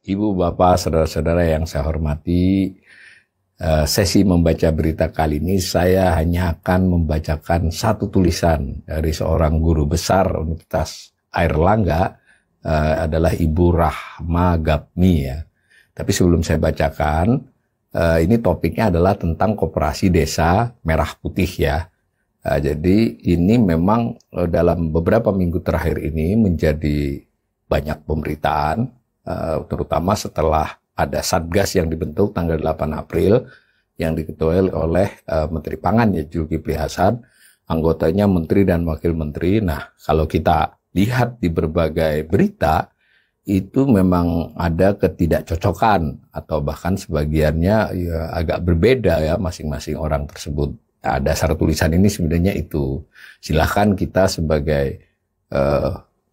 Ibu, Bapak, saudara-saudara yang saya hormati, sesi membaca berita kali ini saya hanya akan membacakan satu tulisan dari seorang guru besar Universitas Airlangga, adalah Ibu Rahma Gapmi ya. Tapi sebelum saya bacakan, ini topiknya adalah tentang koperasi desa merah putih ya. Jadi ini memang dalam beberapa minggu terakhir ini menjadi banyak pemberitaan, terutama setelah ada Satgas yang dibentuk tanggal 8 April yang diketuai oleh Menteri Pangan ya, Zulkifli Hasan, anggotanya menteri dan wakil menteri. Nah, kalau kita lihat di berbagai berita itu memang ada ketidakcocokan atau bahkan sebagiannya ya agak berbeda ya masing-masing orang tersebut. Nah, dasar tulisan ini sebenarnya itu. Silahkan kita sebagai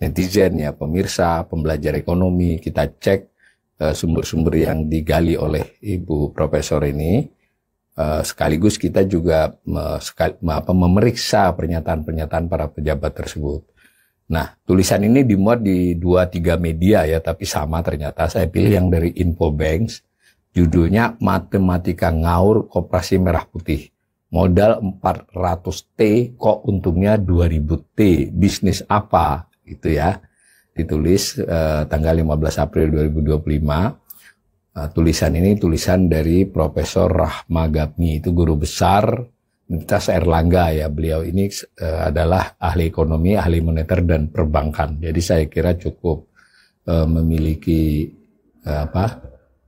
netizen ya, pemirsa, pembelajar ekonomi, kita cek sumber-sumber yang digali oleh Ibu Profesor ini. Sekaligus kita juga memeriksa pernyataan-pernyataan para pejabat tersebut. Nah, tulisan ini dimuat di 2-3 media ya, tapi sama ternyata. Saya pilih yang dari Infobanks, judulnya Matematika Ngaur Koperasi Merah Putih. Modal 400T, kok untungnya 2000T, bisnis apa? Gitu ya. Ditulis tanggal 15 April 2025. Tulisan ini tulisan dari Profesor Rahma Gapmi, itu guru besar Universitas Airlangga ya. Beliau ini adalah ahli ekonomi, ahli moneter dan perbankan. Jadi saya kira cukup memiliki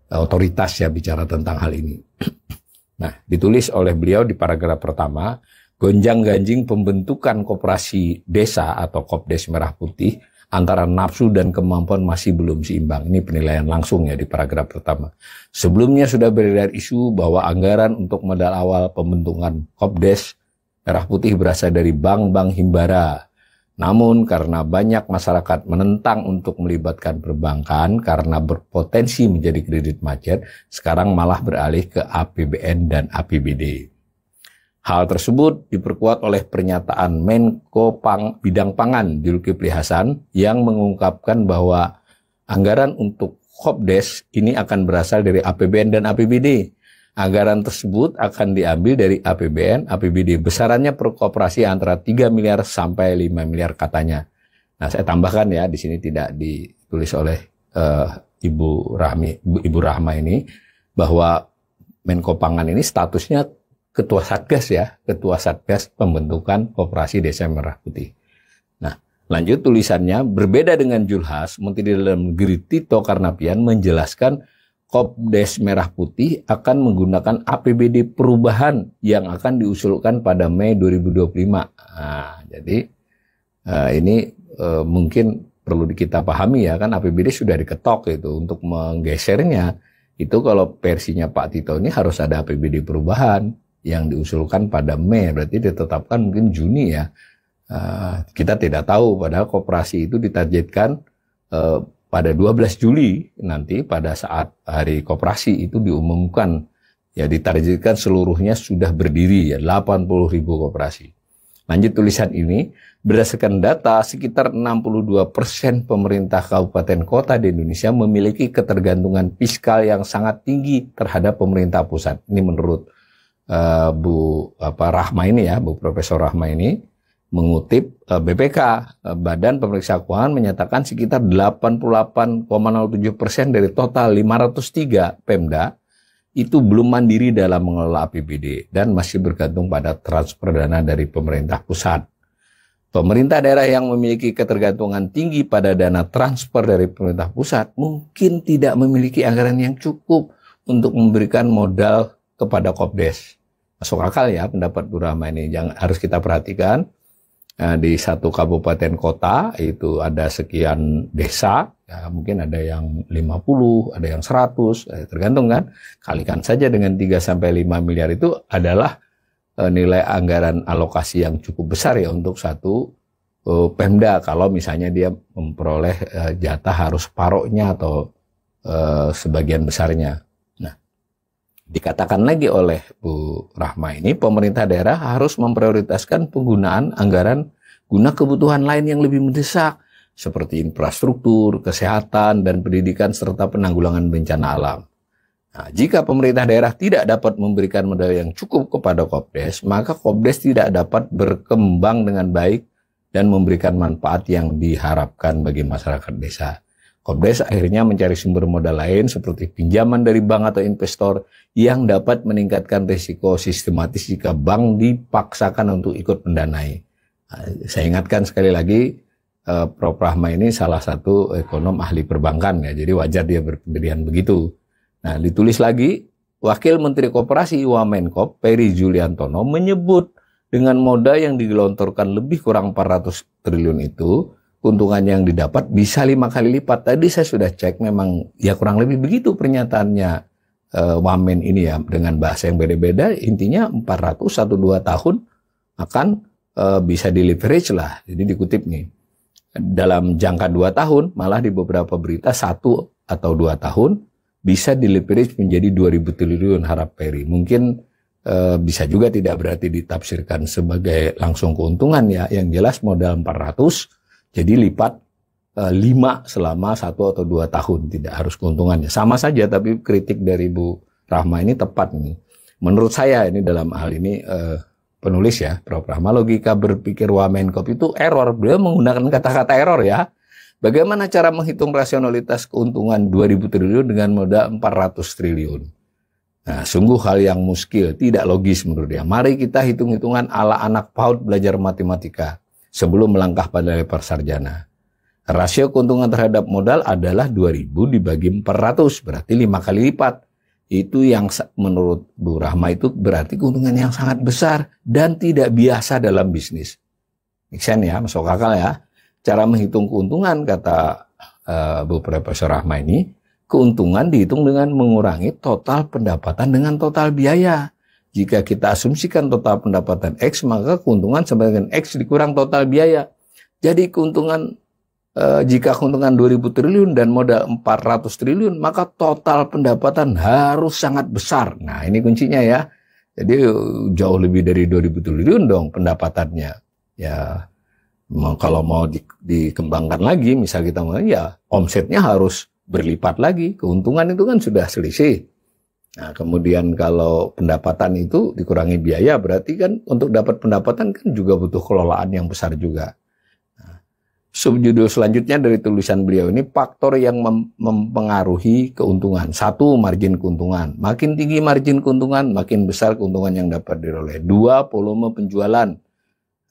otoritas ya bicara tentang hal ini. Nah, ditulis oleh beliau di paragraf pertama, gonjang-ganjing pembentukan koperasi desa atau Kopdes Merah Putih antara nafsu dan kemampuan masih belum seimbang. Ini penilaian langsung ya di paragraf pertama. Sebelumnya sudah beredar isu bahwa anggaran untuk modal awal pembentukan Kopdes Merah Putih berasal dari bank-bank himbara. Namun karena banyak masyarakat menentang untuk melibatkan perbankan karena berpotensi menjadi kredit macet, sekarang malah beralih ke APBN dan APBD. Hal tersebut diperkuat oleh pernyataan Menko Bidang Pangan Zulkifli Hasan yang mengungkapkan bahwa anggaran untuk Kopdes ini akan berasal dari APBN dan APBD. Anggaran tersebut akan diambil dari APBN, APBD. Besarannya per koperasi antara 3 miliar sampai 5 miliar katanya. Nah, saya tambahkan ya, di sini tidak ditulis oleh Ibu Rahma ini, bahwa Menko Pangan ini statusnya Ketua Satgas ya, Ketua Satgas Pembentukan Koperasi Desa Merah Putih. Nah, lanjut tulisannya, berbeda dengan Julhas, Menteri Dalam Negeri Tito Karnavian menjelaskan Kopdes Merah Putih akan menggunakan APBD perubahan yang akan diusulkan pada Mei 2025. Nah, jadi ini mungkin perlu kita pahami ya, kan APBD sudah diketok itu untuk menggesernya. Itu kalau versinya Pak Tito ini harus ada APBD perubahan yang diusulkan pada Mei, berarti ditetapkan mungkin Juni ya. Kita tidak tahu, padahal koperasi itu ditargetkan pada 12 Juli nanti pada saat hari koperasi itu diumumkan ya, ditargetkan seluruhnya sudah berdiri ya 80.000 koperasi. Lanjut tulisan ini, berdasarkan data sekitar 62% pemerintah kabupaten kota di Indonesia memiliki ketergantungan fiskal yang sangat tinggi terhadap pemerintah pusat. Ini menurut Bu Rahma ini ya, Bu Profesor Rahma ini mengutip BPK, Badan Pemeriksa Keuangan, menyatakan sekitar 88,07% dari total 503 Pemda itu belum mandiri dalam mengelola APBD dan masih bergantung pada transfer dana dari pemerintah pusat. Pemerintah daerah yang memiliki ketergantungan tinggi pada dana transfer dari pemerintah pusat mungkin tidak memiliki anggaran yang cukup untuk memberikan modal kepada Kopdes. Masuk akal ya pendapat Bu Rahma ini, yang harus kita perhatikan. Di satu kabupaten kota itu ada sekian desa, ya, mungkin ada yang 50, ada yang 100, tergantung kan. Kalikan saja dengan 3-5 miliar itu adalah nilai anggaran alokasi yang cukup besar ya untuk satu Pemda. Kalau misalnya dia memperoleh jatah harus separohnya atau sebagian besarnya. Nah, dikatakan lagi oleh Bu Rahma ini, pemerintah daerah harus memprioritaskan penggunaan anggaran guna kebutuhan lain yang lebih mendesak. seperti infrastruktur, kesehatan, dan pendidikan, serta penanggulangan bencana alam. Nah, jika pemerintah daerah tidak dapat memberikan modal yang cukup kepada Kopdes, maka Kopdes tidak dapat berkembang dengan baik dan memberikan manfaat yang diharapkan bagi masyarakat desa. Kopdes akhirnya mencari sumber modal lain seperti pinjaman dari bank atau investor yang dapat meningkatkan risiko sistematis jika bank dipaksakan untuk ikut mendanai. Nah, saya ingatkan sekali lagi, Prof. Rahma ini salah satu ekonom ahli perbankan ya, jadi wajar dia berpendirian begitu. Nah, ditulis lagi, Wakil Menteri Koperasi Wamenkop Peri Juliantono menyebut dengan modal yang digelontorkan lebih kurang 400 triliun itu, keuntungan yang didapat bisa 5 kali lipat. Tadi saya sudah cek, memang ya kurang lebih begitu pernyataannya Wamen ini ya, dengan bahasa yang beda-beda. Intinya 400 1-2 tahun akan bisa di leverage lah. Jadi dikutip nih, dalam jangka 2 tahun, malah di beberapa berita 1 atau 2 tahun bisa di leverage menjadi 2.000 triliun, harap Peri. Mungkin bisa juga tidak berarti ditafsirkan sebagai langsung keuntungan ya. Yang jelas modal 400 jadi lipat 5 selama 1 atau 2 tahun, tidak harus keuntungannya. Sama saja, tapi kritik dari Bu Rahma ini tepat nih. Menurut saya ini dalam hal ini penulis ya, Prof. Rahma, logika berpikir Wamenkop itu error. Beliau menggunakan kata-kata error ya. Bagaimana cara menghitung rasionalitas keuntungan 2.000 triliun dengan modal 400 triliun? Nah, sungguh hal yang muskil, tidak logis menurut dia. Mari kita hitung-hitungan ala anak PAUD belajar matematika sebelum melangkah pada level sarjana. Rasio keuntungan terhadap modal adalah 2.000 dibagi 400, berarti 5 kali lipat. Itu yang menurut Bu Rahma itu berarti keuntungan yang sangat besar dan tidak biasa dalam bisnis. Make sense ya, masuk akal ya. Cara menghitung keuntungan, kata Bu Profesor Rahma ini, keuntungan dihitung dengan mengurangi total pendapatan dengan total biaya. Jika kita asumsikan total pendapatan X, maka keuntungan sama dengan X dikurang total biaya. Jadi keuntungan, jika keuntungan 2.000 triliun dan modal 400 triliun, maka total pendapatan harus sangat besar. Nah, ini kuncinya ya. Jadi jauh lebih dari 2.000 triliun dong pendapatannya. Ya, kalau mau dikembangkan lagi, misal kita mau, ya omsetnya harus berlipat lagi. Keuntungan itu kan sudah selisih. Nah, kemudian kalau pendapatan itu dikurangi biaya, berarti kan untuk dapat pendapatan kan juga butuh kelolaan yang besar juga. Nah, subjudul selanjutnya dari tulisan beliau ini, faktor yang mempengaruhi keuntungan. 1, margin keuntungan. Makin tinggi margin keuntungan, makin besar keuntungan yang dapat diperoleh. 2, volume penjualan.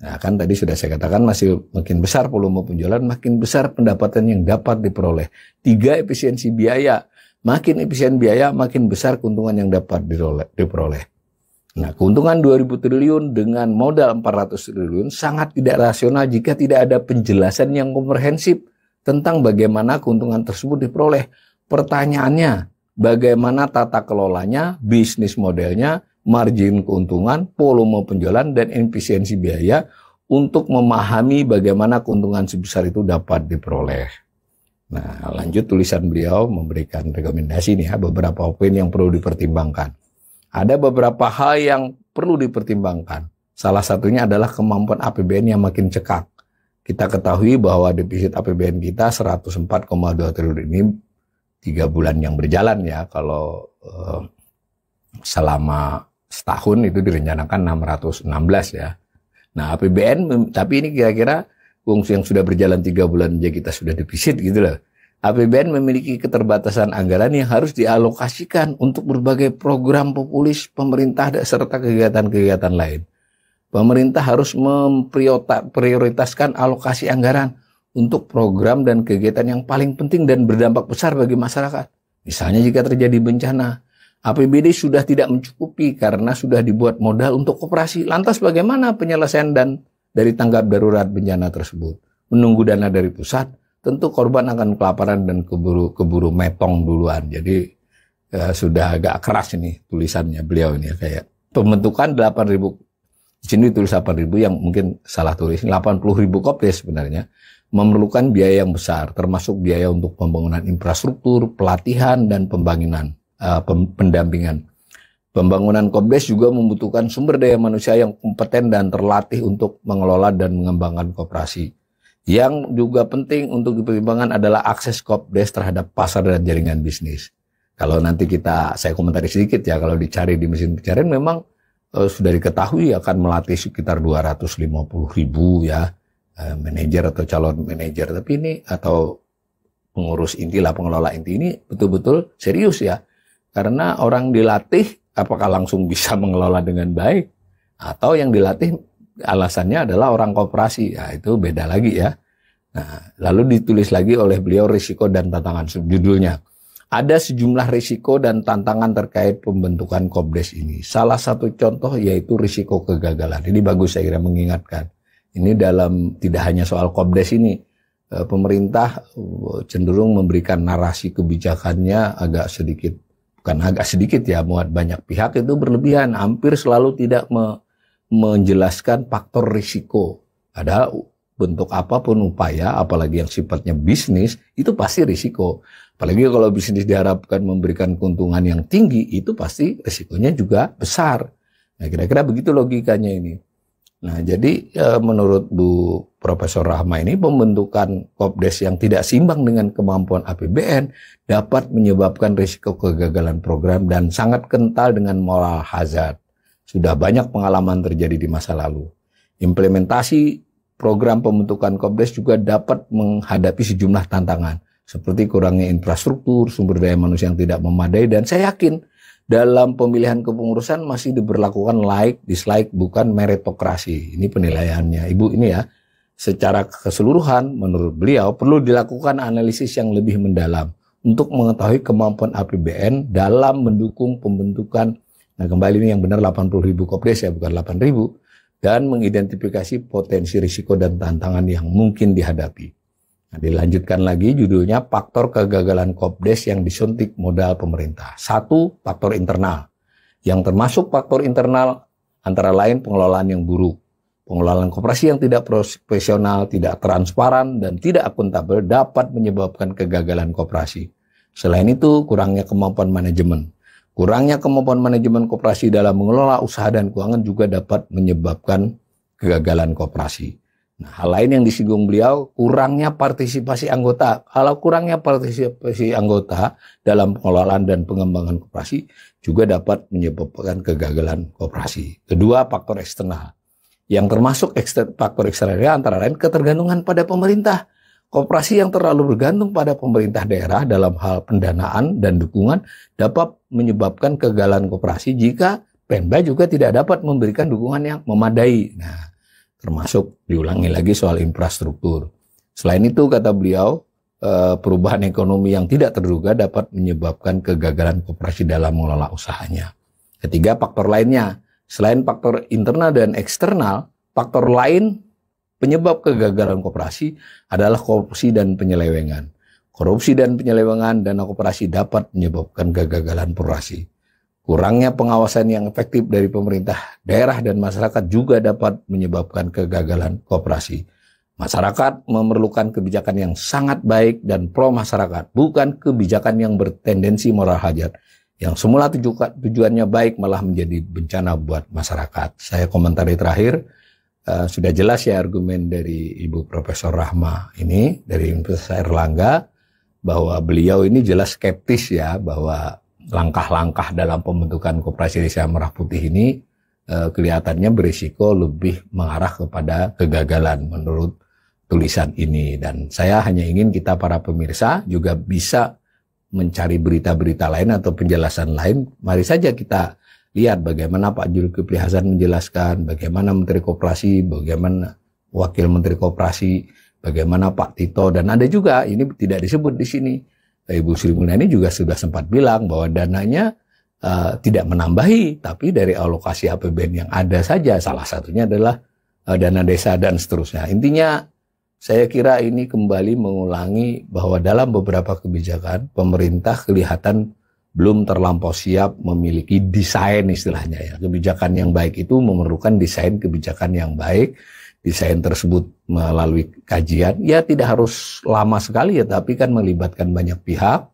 Nah, kan tadi sudah saya katakan, masih makin besar volume penjualan, makin besar pendapatan yang dapat diperoleh. 3, efisiensi biaya. Makin efisien biaya, makin besar keuntungan yang dapat diperoleh. Nah, keuntungan 2.000 triliun dengan modal 400 triliun sangat tidak rasional jika tidak ada penjelasan yang komprehensif tentang bagaimana keuntungan tersebut diperoleh. Pertanyaannya, bagaimana tata kelolanya, bisnis modelnya, margin keuntungan, volume penjualan, dan efisiensi biaya untuk memahami bagaimana keuntungan sebesar itu dapat diperoleh. Nah, lanjut tulisan beliau memberikan rekomendasi nih ya, beberapa poin yang perlu dipertimbangkan. Ada beberapa hal yang perlu dipertimbangkan. Salah satunya adalah kemampuan APBN yang makin cekak. Kita ketahui bahwa defisit APBN kita 104,2 triliun ini 3 bulan yang berjalan ya. Kalau selama setahun itu direncanakan 616 ya. Nah, APBN, tapi ini kira-kira yang sudah berjalan 3 bulan aja kita sudah defisit gitu loh. APBN memiliki keterbatasan anggaran yang harus dialokasikan untuk berbagai program populis pemerintah serta kegiatan-kegiatan lain. Pemerintah harus memprioritaskan alokasi anggaran untuk program dan kegiatan yang paling penting dan berdampak besar bagi masyarakat. Misalnya jika terjadi bencana, APBD sudah tidak mencukupi karena sudah dibuat modal untuk koperasi. Lantas bagaimana penyelesaian dari tanggap darurat bencana tersebut? Menunggu dana dari pusat, tentu korban akan kelaparan dan keburu metong duluan. Jadi sudah agak keras ini tulisannya beliau ini, kayak pembentukan 8.000, di sini ditulis 8.000 yang mungkin salah tulis, 80.000 Kopdes sebenarnya memerlukan biaya yang besar, termasuk biaya untuk pembangunan infrastruktur, pelatihan, dan pendampingan. Pembangunan Kopdes juga membutuhkan sumber daya manusia yang kompeten dan terlatih untuk mengelola dan mengembangkan koperasi. Yang juga penting untuk dipertimbangkan adalah akses Kopdes terhadap pasar dan jaringan bisnis. Kalau nanti saya komentari sedikit ya, kalau dicari di mesin pencarian memang sudah diketahui akan melatih sekitar 250.000 ya manajer atau calon manajer. Tapi ini atau pengurus inti lah, pengelola inti ini betul-betul serius ya. Karena orang dilatih apakah langsung bisa mengelola dengan baik atau yang dilatih alasannya adalah orang koperasi, ya itu beda lagi ya. Nah, lalu ditulis lagi oleh beliau risiko dan tantangan, subjudulnya. Ada sejumlah risiko dan tantangan terkait pembentukan Kopdes ini. Salah satu contoh yaitu risiko kegagalan. Ini bagus saya kira mengingatkan. Ini tidak hanya soal Kopdes ini. Pemerintah cenderung memberikan narasi kebijakannya bukan agak sedikit ya, muat banyak pihak itu berlebihan. Hampir selalu tidak menjelaskan faktor risiko. Ada bentuk apapun upaya, apalagi yang sifatnya bisnis, itu pasti risiko. Apalagi kalau bisnis diharapkan memberikan keuntungan yang tinggi, itu pasti risikonya juga besar. Nah, kira-kira begitu logikanya ini. Nah, jadi menurut Bu Profesor Rahma ini, pembentukan Kopdes yang tidak seimbang dengan kemampuan APBN dapat menyebabkan risiko kegagalan program dan sangat kental dengan moral hazard. Sudah banyak pengalaman terjadi di masa lalu. Implementasi program pembentukan Kopdes juga dapat menghadapi sejumlah tantangan, seperti kurangnya infrastruktur, sumber daya manusia yang tidak memadai, dan saya yakin dalam pemilihan kepengurusan masih diberlakukan like, dislike, bukan meritokrasi. Ini penilaiannya Ibu ini ya. Secara keseluruhan, menurut beliau, perlu dilakukan analisis yang lebih mendalam untuk mengetahui kemampuan APBN dalam mendukung pembentukan. Nah, kembali ini yang benar 80.000 Kopdes ya, bukan 8.000. Dan mengidentifikasi potensi risiko dan tantangan yang mungkin dihadapi. Nah, dilanjutkan lagi judulnya faktor kegagalan Kopdes yang disuntik modal pemerintah. 1. Faktor internal. Yang termasuk faktor internal antara lain pengelolaan yang buruk. Pengelolaan koperasi yang tidak profesional, tidak transparan, dan tidak akuntabel dapat menyebabkan kegagalan koperasi. Selain itu, kurangnya kemampuan manajemen. Kurangnya kemampuan manajemen koperasi dalam mengelola usaha dan keuangan juga dapat menyebabkan kegagalan koperasi. Nah, hal lain yang disinggung beliau, kurangnya partisipasi anggota. Kalau kurangnya partisipasi anggota dalam pengelolaan dan pengembangan koperasi juga dapat menyebabkan kegagalan koperasi. Kedua, faktor eksternal. Yang termasuk faktor eksternalnya antara lain ketergantungan pada pemerintah. Koperasi yang terlalu bergantung pada pemerintah daerah dalam hal pendanaan dan dukungan dapat menyebabkan kegagalan koperasi jika Pemda juga tidak dapat memberikan dukungan yang memadai. Nah, termasuk diulangi lagi soal infrastruktur. Selain itu, kata beliau, perubahan ekonomi yang tidak terduga dapat menyebabkan kegagalan koperasi dalam mengelola usahanya. Ketiga, faktor lainnya. Selain faktor internal dan eksternal, faktor lain penyebab kegagalan koperasi adalah korupsi dan penyelewengan. Korupsi dan penyelewengan dana koperasi dapat menyebabkan kegagalan koperasi. Kurangnya pengawasan yang efektif dari pemerintah daerah dan masyarakat juga dapat menyebabkan kegagalan koperasi. Masyarakat memerlukan kebijakan yang sangat baik dan pro masyarakat, bukan kebijakan yang bertendensi moral hajat, yang semula tujuannya baik malah menjadi bencana buat masyarakat. Saya komentari terakhir. Sudah jelas ya argumen dari Ibu Profesor Rahma ini dari Universitas Airlangga bahwa beliau ini jelas skeptis ya bahwa langkah-langkah dalam pembentukan Koperasi Desa Merah Putih ini kelihatannya berisiko lebih mengarah kepada kegagalan menurut tulisan ini. Dan saya hanya ingin kita para pemirsa juga bisa mencari berita-berita lain atau penjelasan lain. Mari saja kita lihat bagaimana Pak Zulkifli Hasan menjelaskan, bagaimana Menteri Koperasi, bagaimana Wakil Menteri Koperasi, bagaimana Pak Tito, dan ada juga, ini tidak disebut di sini, Ibu Sri Mulyani juga sudah sempat bilang bahwa dananya tidak menambahi, tapi dari alokasi APBN yang ada saja, salah satunya adalah dana desa dan seterusnya. Intinya, saya kira ini kembali mengulangi bahwa dalam beberapa kebijakan, pemerintah kelihatan belum terlampau siap memiliki desain istilahnya ya. Kebijakan yang baik itu memerlukan desain kebijakan yang baik. Desain tersebut melalui kajian, ya tidak harus lama sekali ya, tapi kan melibatkan banyak pihak.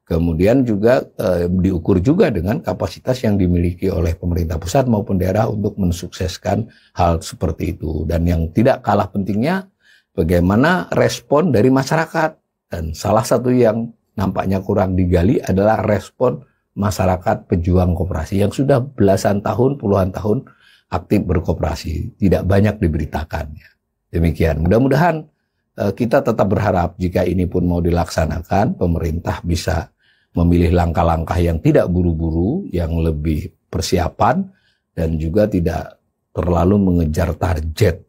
Kemudian juga diukur juga dengan kapasitas yang dimiliki oleh pemerintah pusat maupun daerah untuk mensukseskan hal seperti itu. Dan yang tidak kalah pentingnya, bagaimana respon dari masyarakat. Dan salah satu yang nampaknya kurang digali adalah respon masyarakat pejuang koperasi yang sudah belasan tahun, puluhan tahun aktif berkoperasi. Tidak banyak diberitakan. Demikian, mudah-mudahan kita tetap berharap jika ini pun mau dilaksanakan, pemerintah bisa memilih langkah-langkah yang tidak buru-buru, yang lebih persiapan, dan juga tidak terlalu mengejar target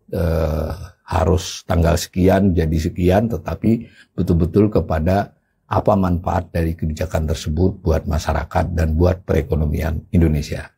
harus tanggal sekian jadi sekian, tetapi betul-betul kepada apa manfaat dari kebijakan tersebut buat masyarakat dan buat perekonomian Indonesia.